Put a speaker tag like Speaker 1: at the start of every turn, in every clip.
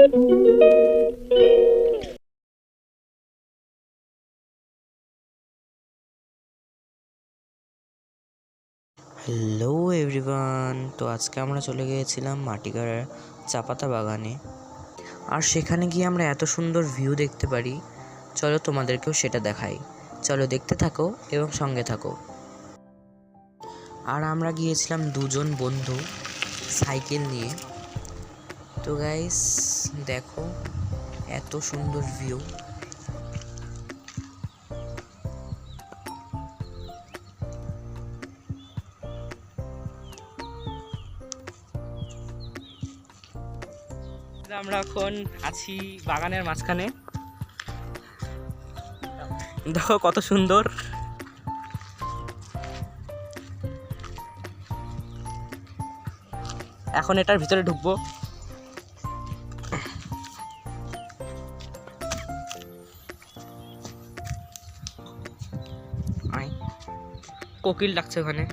Speaker 1: Hello everyone, তো আজকে আমরা চলে গিয়েছিলাম মাটিগাড়ার চা পাতা বাগানে। আর সেখানে গিয়ে আমরা এত সুন্দর ভিউ দেখতে পারি। চলো তোমাদেরকেও সেটা দেখাই। চলো দেখতে থাকো এবং সঙ্গে থাকো। আর আমরা গিয়েছিলাম দুজন বন্ধু সাইকেল নিয়ে। তো গাইস দেখো এত সুন্দর ভিউ।
Speaker 2: আমরা এখন আছি বাগানের মাঝখানে। দেখো কত সুন্দর। এখন এটার ভিতরে ঢুকবো। কোকিল ডাকছে ওখানে।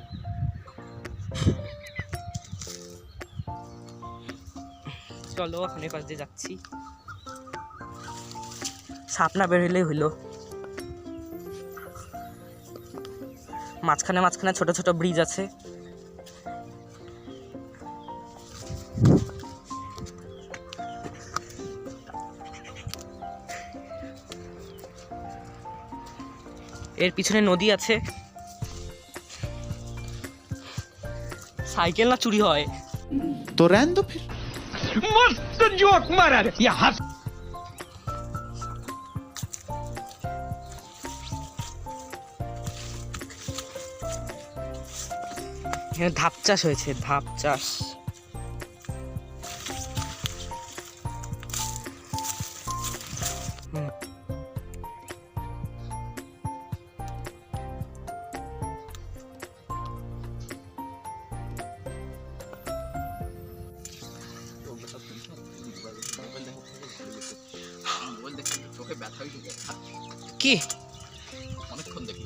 Speaker 2: চলো ওখানে পাশ দিয়ে যাচ্ছি। সাপ না বের হইলেই হইলো। মাঝখানে মাঝখানে ছোট ছোট ব্রিজ আছে। এর পিছনে নদী আছে। সাইকেল না চুরি হয়?
Speaker 3: तो रहने दो फिर।
Speaker 4: मस्त जोक मारा रे या हंस।
Speaker 2: এখানে ধাপ চাষ হয়েছে, ধাপ চাষ। কি
Speaker 3: অনেকক্ষণ দেখি।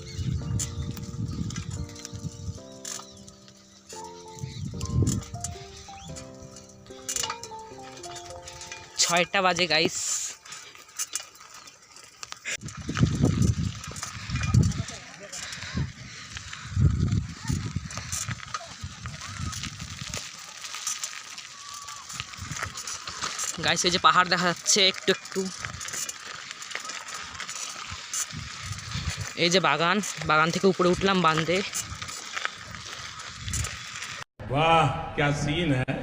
Speaker 2: 6টা বাজে গাইস। গাইস এই যে পাহাড় দেখা যাচ্ছে একটু একটু। এই যে বাগান, বাগান থেকে উপরে উঠলাম বাঁধে।
Speaker 4: वाह क्या सीन है।